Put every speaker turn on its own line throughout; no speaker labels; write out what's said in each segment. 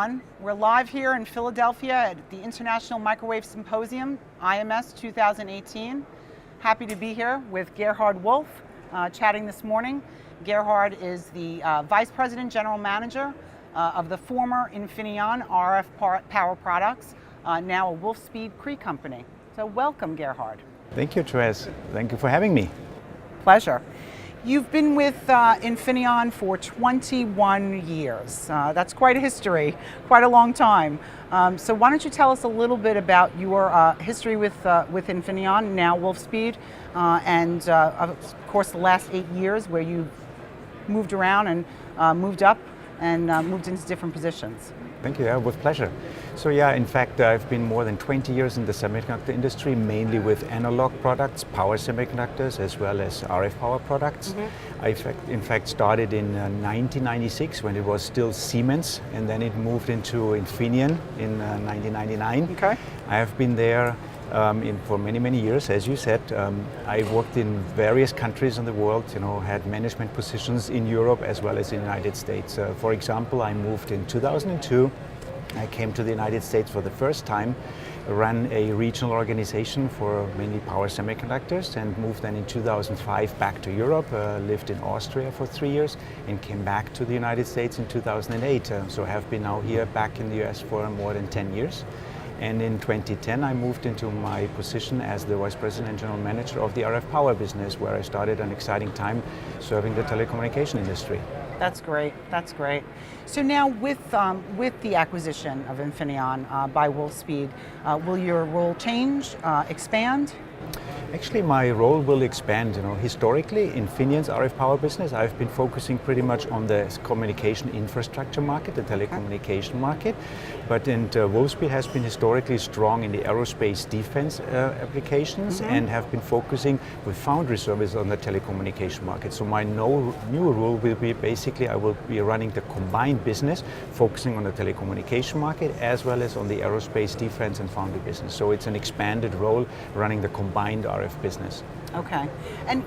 everyone. We're live here in Philadelphia at the International Microwave Symposium, IMS 2018. Happy to be here with Gerhard Wolf, chatting this morning. Gerhard is the Vice President General Manager of the former Infineon RF Power Products, now a Wolfspeed Cree company. So welcome, Gerhard.
Thank you, Therese. Thank you for having me.
Pleasure. You've been with Infineon for 21 years. That's quite a history, quite a long time. So why don't you tell us a little bit about your history with Infineon, now Wolfspeed, and of course the last 8 years where you've moved around and moved up and moved into different positions.
Thank you, with pleasure. So in fact, I've been more than 20 years in the semiconductor industry, mainly with analog products, power semiconductors, as well as RF power products. Mm-hmm. I in fact started in 1996 when it was still Siemens, and then it moved into Infineon in 1999.
Okay.
I have been there for many years, as you said. I worked in various countries in the world, had management positions in Europe as well as in the United States. For example, I moved in 2002. I came to the United States for the first time, ran a regional organization for mainly power semiconductors, and moved then in 2005 back to Europe, lived in Austria for 3 years, and came back to the United States in 2008. So I have been now here back in the US for more than 10 years. And in 2010, I moved into my position as the Vice President and General Manager of the RF Power business, where I started an exciting time serving the telecommunication industry.
That's great. That's great. So now, with the acquisition of Infineon by Wolfspeed, will your role change, expand?
Actually, my role will expand. Historically, in Infineon's RF Power business, I've been focusing pretty much on the communication infrastructure market, the telecommunication market. But Wolfspeed has been historically strong in the aerospace defense applications, mm-hmm. and have been focusing with foundry service on the telecommunication market. So my new role will be basically I will be running the combined business, focusing on the telecommunication market as well as on the aerospace defense and foundry business. So it's an expanded role running the combined RF business.
Okay, and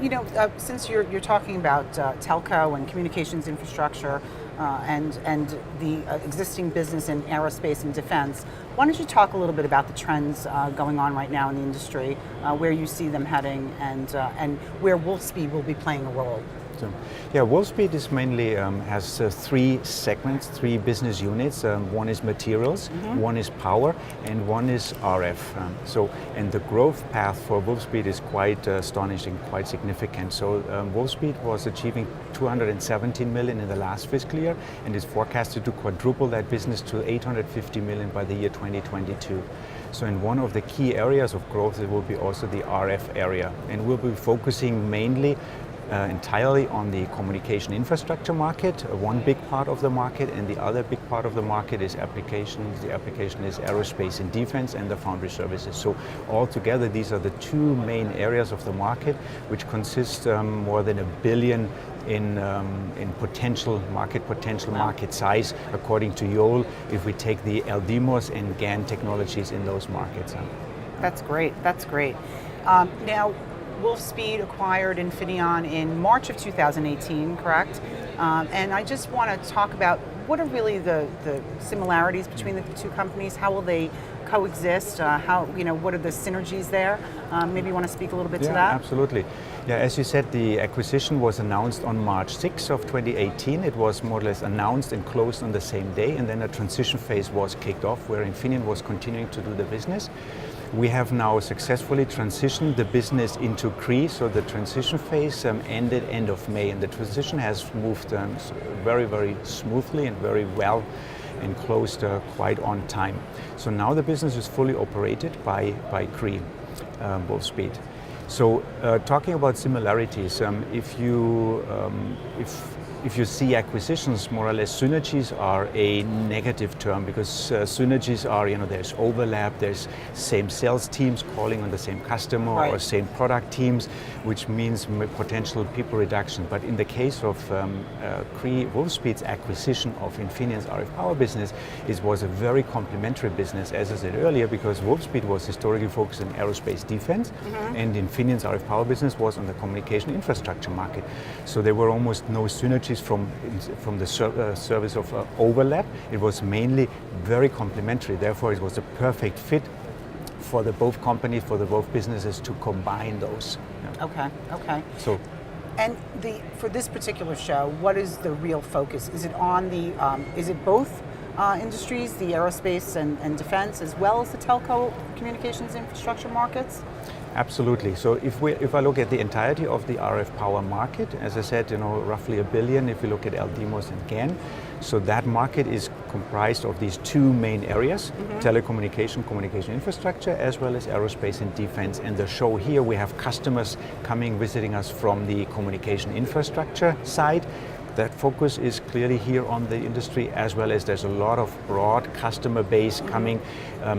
since you're talking about telco and communications infrastructure and the existing business in aerospace and defense, why don't you talk a little bit about the trends going on right now in the industry, where you see them heading, and where Wolfspeed will be playing a role?
Wolfspeed is mainly has three segments, three business units. One is materials, mm-hmm. one is power, and one is RF. And the growth path for Wolfspeed is quite astonishing, quite significant. So Wolfspeed was achieving 217 million in the last fiscal year, and is forecasted to quadruple that business to 850 million by the year 2022. So in one of the key areas of growth, it will be also the RF area, and we'll be focusing mainly entirely on the communication infrastructure market, one big part of the market, and the other big part of the market is applications. The application is aerospace and defense and the foundry services. So altogether, these are the two main areas of the market, which consist more than $1 billion in potential market size, according to Yole, if we take the LDMOS and GaN technologies in those markets.
That's great. That's great. Now, Wolfspeed acquired Infineon in March of 2018, correct? And I just want to talk about what are really the similarities between the two companies. How will they coexist? What are the synergies there? Maybe you want to speak a little bit to that?
Absolutely. As you said, the acquisition was announced on March 6th of 2018. It was more or less announced and closed on the same day, and then a transition phase was kicked off where Infineon was continuing to do the business. We have now successfully transitioned the business into Cree, so the transition phase ended end of May, and the transition has moved very smoothly and very well, and closed quite on time. So now the business is fully operated by Cree, Wolfspeed. So talking about similarities, if you see acquisitions, more or less synergies are a negative term, because synergies are, there's overlap, there's same sales teams calling on the same customer, right, or same product teams, which means potential people reduction. But in the case of Cree Wolfspeed's acquisition of Infineon's RF Power business, it was a very complementary business, as I said earlier, because Wolfspeed was historically focused on aerospace defense, and Infineon's RF Power business was on the communication infrastructure market. So there were almost no synergies technologies from the service of overlap. It was mainly very complementary. Therefore, it was a perfect fit for the both companies, for the both businesses to combine those. Yeah.
Okay, okay.
So,
and for this particular show, what is the real focus? Is it on is it both industries, the aerospace and defense, as well as the telco communications infrastructure markets?
absolutely. So if I look at the entirety of the RF power market, as I said, roughly $1 billion. If you look at LDMOS and GaN, so that market is comprised of these two main areas: telecommunication, communication infrastructure, as well as aerospace and defense. And the show here, we have customers coming, visiting us from the communication infrastructure side. That focus is clearly here on the industry, as well as there's a lot of broad customer base coming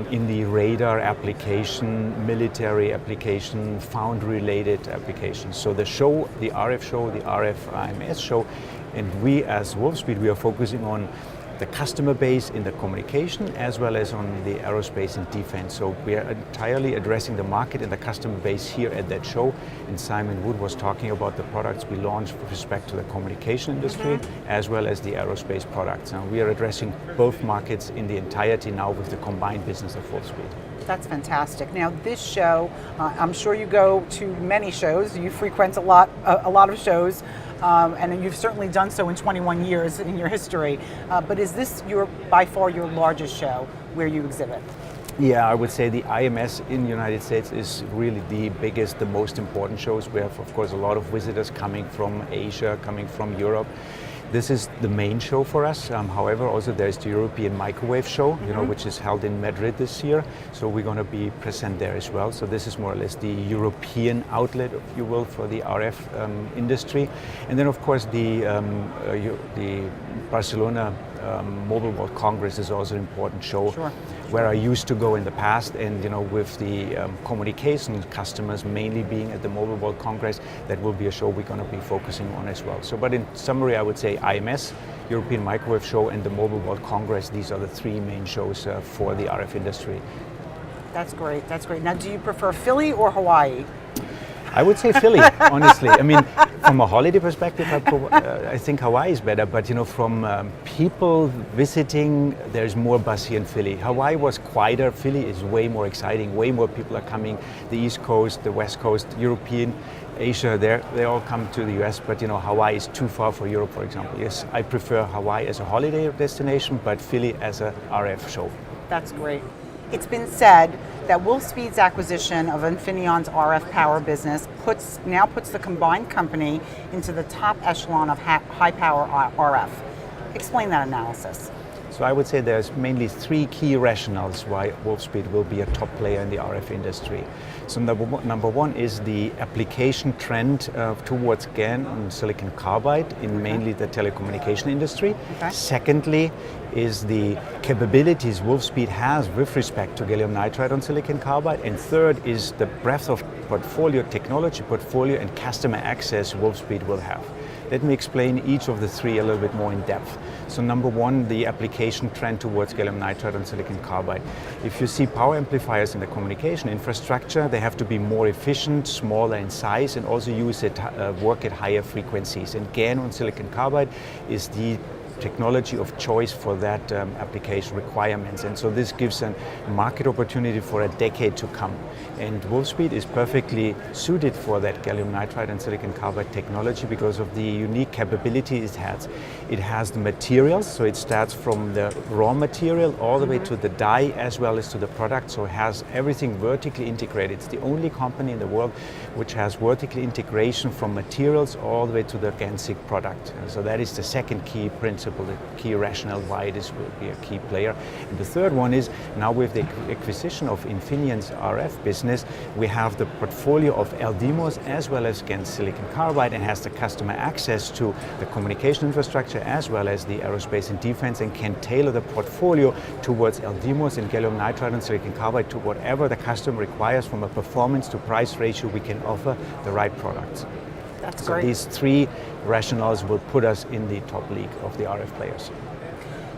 in the radar application, military application, foundry-related applications. So the show, the RF show, the RF IMS show, and we as Wolfspeed, we are focusing on the customer base in the communication as well as on the aerospace and defense. So we are entirely addressing the market and the customer base here at that show. And Simon Wood was talking about the products we launched with respect to the communication industry as well as the aerospace products. Now we are addressing both markets in the entirety now with the combined business of Wolfspeed.
That's fantastic. Now this show, I'm sure you go to many shows. You frequent a lot of shows, and you've certainly done so in 21 years in your history. But is this by far your largest show where you exhibit?
Yeah, I would say the IMS in the United States is really the biggest, the most important shows. We have, of course, a lot of visitors coming from Asia, coming from Europe. This is the main show for us. However, also there's the European Microwave Show, which is held in Madrid this year. So we're going to be present there as well. So this is more or less the European outlet, if you will, for the RF industry. And then, of course, the Barcelona Mobile World Congress is also an important show, where I used to go in the past. And with the communication customers mainly being at the Mobile World Congress, that will be a show we're going to be focusing on as well. So, but in summary, I would say IMS, European Microwave Show, and the Mobile World Congress. These are the three main shows for the RF industry.
That's great. That's great. Now, do you prefer Philly or Hawaii?
I would say Philly, honestly. I mean, from a holiday perspective, I think Hawaii is better. But from people visiting, there's more buzz here in Philly. Hawaii was quieter. Philly is way more exciting. Way more people are coming. The East Coast, the West Coast, European, Asia, they all come to the US. But Hawaii is too far for Europe, for example. Yes, I prefer Hawaii as a holiday destination, but Philly as a RF show.
That's great. It's been said that Wolfspeed's acquisition of Infineon's RF power business now puts the combined company into the top echelon of high power RF. Explain that analysis.
So I would say there's mainly three key rationales why Wolfspeed will be a top player in the RF industry. So number one is the application trend towards GaN on silicon carbide in mainly the telecommunication industry. Secondly is the capabilities Wolfspeed has with respect to gallium nitride on silicon carbide. And third is the breadth of portfolio, technology portfolio and customer access Wolfspeed will have. Let me explain each of the three a little bit more in depth. So number one, the application trend towards gallium nitride on silicon carbide. If you see power amplifiers in the communication infrastructure, they have to be more efficient, smaller in size, and also work at higher frequencies. And GaN on silicon carbide is the technology of choice for that application requirements. And so this gives a market opportunity for a decade to come. And Wolfspeed is perfectly suited for that gallium nitride and silicon carbide technology because of the unique capability it has. It has the materials, so it starts from the raw material all the way to the die as well as to the product, so it has everything vertically integrated. It's the only company in the world which has vertical integration from materials all the way to the GaNSig product. And so that is the second key principle, the key rationale why this will be a key player. And the third one is now with the acquisition of Infineon's RF business, we have the portfolio of LDMOS as well as GaN silicon carbide and has the customer access to the communication infrastructure as well as the aerospace and defense and can tailor the portfolio towards LDMOS and gallium nitride and silicon carbide to whatever the customer requires from a performance to price ratio. We can offer the right products.
That's
so
great.
These three rationales will put us in the top league of the RF players.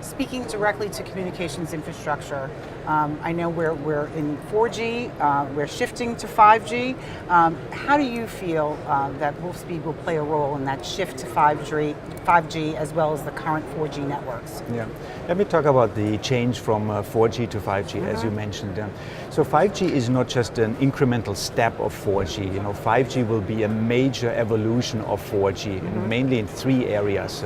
Speaking directly to communications infrastructure, I know we're in 4G, we're shifting to 5G. How do you feel that Wolfspeed will play a role in that shift to 5G as well as the current 4G networks?
Yeah, let me talk about the change from 4G to 5G, as you mentioned. So 5G is not just an incremental step of 4G. 5G will be a major evolution of 4G, mainly in three areas.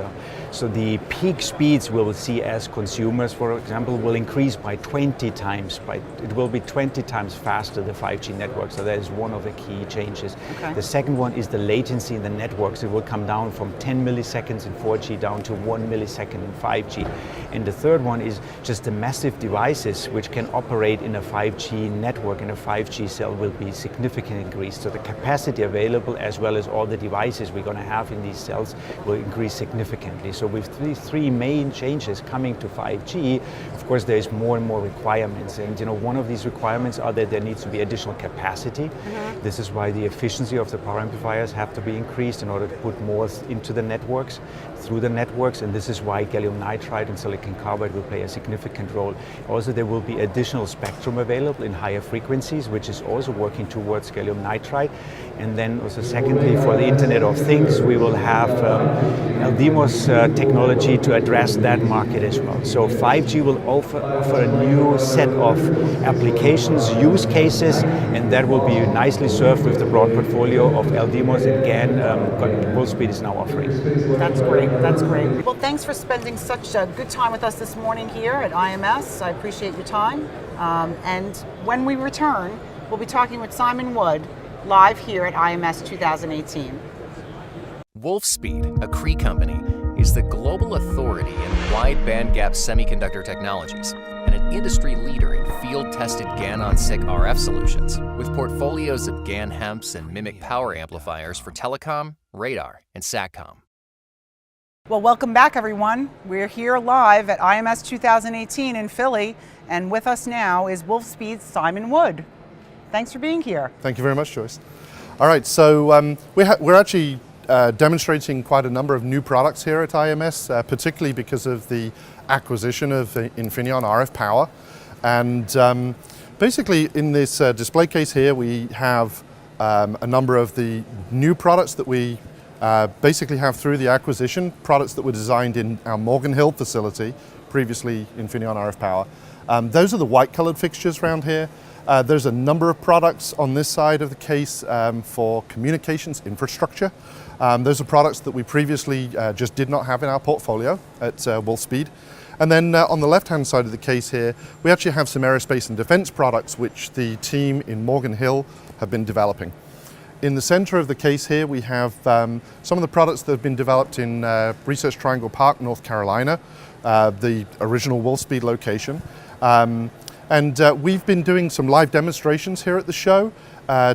So the peak speeds we will see as consumers, for example, will increase by 20 times. It will be 20 times faster, the 5G network. So that is one of the key changes.
Okay.
The second one is the latency in the networks. It will come down from 10 milliseconds in 4G down to 1 millisecond in 5G. And the third one is just the massive devices which can operate in a 5G network, in a 5G cell, will be significantly increased. So the capacity available as well as all the devices we're going to have in these cells will increase significantly. So with these three main changes coming to 5G, of course there's more and more requirements. And one of these requirements are that there needs to be additional capacity. This is why the efficiency of the power amplifiers have to be increased in order to put more into the networks, through the networks, and this is why gallium nitride and silicon carbide will play a significant role. Also, there will be additional spectrum available in higher frequencies, which is also working towards gallium nitride. And then also secondly, for the Internet of Things, we will have LDMOS technology to address that market as well. So 5G will offer a new set of applications, use cases, and that will be nicely served with the broad portfolio of LDMOS and GaN Wolfspeed is now offering.
That's great. That's great. Well, thanks for spending such a good time with us this morning here at IMS. I appreciate your time. And when we return, we'll be talking with Simon Wood live here at IMS 2018.
Wolfspeed, a Cree company, is the global authority in wide bandgap semiconductor technologies and an industry leader in field-tested GaN-on-SiC RF solutions, with portfolios of GaN HEMTs and MMIC power amplifiers for telecom, radar, and SATCOM.
Well, welcome back, everyone. We're here live at IMS 2018 in Philly, and with us now is Wolfspeed's Simon Wood. Thanks for being here.
Thank you very much, Joyce. All right, so we're actually demonstrating quite a number of new products here at IMS, particularly because of the acquisition of Infineon RF Power. And basically in this display case here, we have a number of the new products that we basically have through the acquisition, products that were designed in our Morgan Hill facility, previously Infineon RF Power. Those are the white colored fixtures around here. There's a number of products on this side of the case for communications infrastructure. Those are products that we previously just did not have in our portfolio at Wolfspeed. And then on the left-hand side of the case here, we actually have some aerospace and defense products which the team in Morgan Hill have been developing. In the center of the case here, we have some of the products that have been developed in Research Triangle Park, North Carolina, the original Wolfspeed location. And we've been doing some live demonstrations here at the show.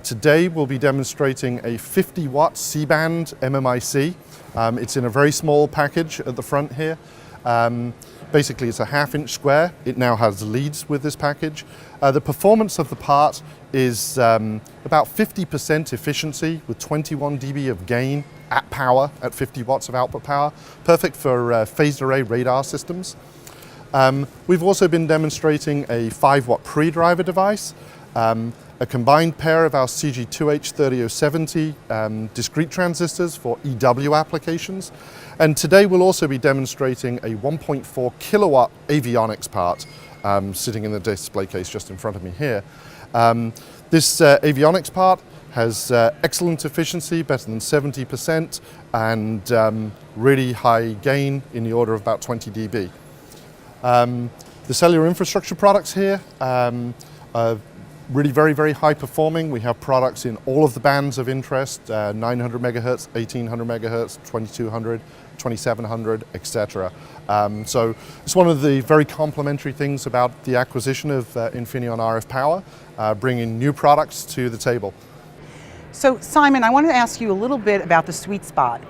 Today we'll be demonstrating a 50-watt C-band MMIC. It's in a very small package at the front here. Basically it's a ½ inch square. It now has leads with this package. The performance of the part is about 50% efficiency with 21 dB of gain at power, at 50 watts of output power. Perfect for phased array radar systems. We've also been demonstrating a 5-watt pre-driver device, a combined pair of our CG2H3070 discrete transistors for EW applications. And today we'll also be demonstrating a 1.4 kilowatt avionics part sitting in the display case just in front of me here. This avionics part has excellent efficiency, better than 70%, and really high gain in the order of about 20 dB. The cellular infrastructure products here are really very high performing. We have products in all of the bands of interest, 900 megahertz, 1800 megahertz, 2200, 2700, etc. So it's one of the very complementary things about the acquisition of Infineon RF Power, bringing new products to the table.
So Simon, I wanted to ask you a little bit about the sweet spot.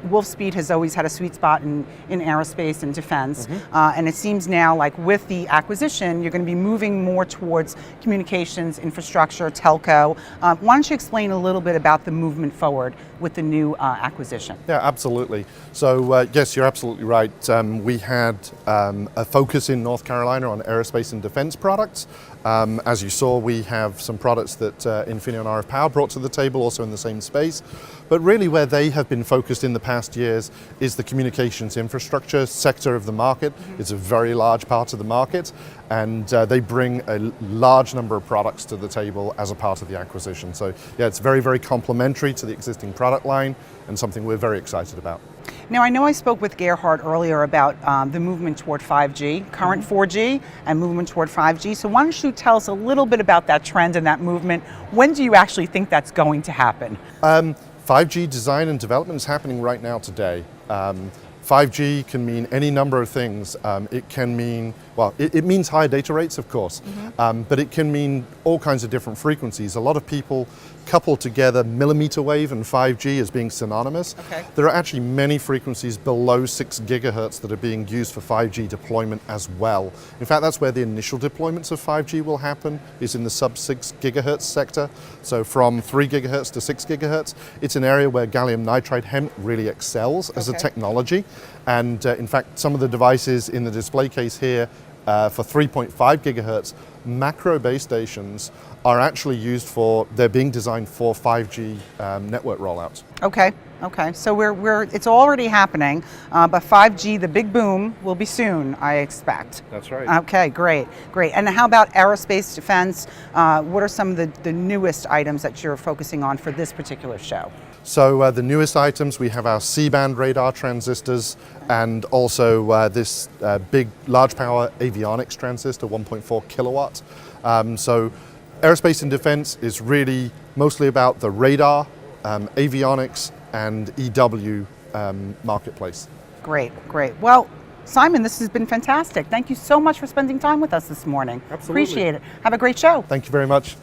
Wolfspeed has always had a sweet spot in aerospace and defense, and it seems now like with the acquisition, you're going to be moving more towards communications, infrastructure, telco. Why don't you explain a little bit about the movement forward with the new acquisition?
Yeah, absolutely. So yes, you're absolutely right. We had a focus in North Carolina on aerospace and defense products. As you saw, we have some products that Infineon RF Power brought to the table, also in the same space. But really where they have been focused in the past years is the communications infrastructure sector of the market. It's a very large part of the market, and they bring a large number of products to the table as a part of the acquisition. So yeah, it's very, very complementary to the existing product line and something we're very excited about.
Now, I know I spoke with Gerhard earlier about the movement toward 5G, current 4G, and movement toward 5G. So why don't you tell us a little bit about that trend and that movement? When do you actually think that's going to happen?
5G design and development is happening right now today. 5G can mean any number of things. It can mean, well, it means higher data rates, of course, but it can mean all kinds of different frequencies. A lot of people couple together millimeter wave and 5G as being synonymous.
Okay.
There are actually many frequencies below 6 gigahertz that are being used for 5G deployment as well. In fact, that's where the initial deployments of 5G will happen, is in the sub 6 gigahertz sector. So from 3 gigahertz to 6 gigahertz, it's an area where gallium nitride HEMT really excels as a technology. And in fact, some of the devices in the display case here for 3.5 gigahertz macro base stations are actually used for, they're being designed for 5G network rollouts.
Okay. So it's already happening, but 5G, the big boom, will be soon, I expect.
That's right.
Okay, great. And how about aerospace defense? What are some of the newest items that you're focusing on for this particular show?
So the newest items, we have our C-band radar transistors and also this big large power avionics transistor, 1.4 kilowatt. So aerospace and defense is really mostly about the radar, avionics and EW marketplace.
Great. Well, Simon, this has been fantastic. Thank you so much for spending time with us this morning.
Absolutely.
Appreciate it. Have a great show.
Thank you very much.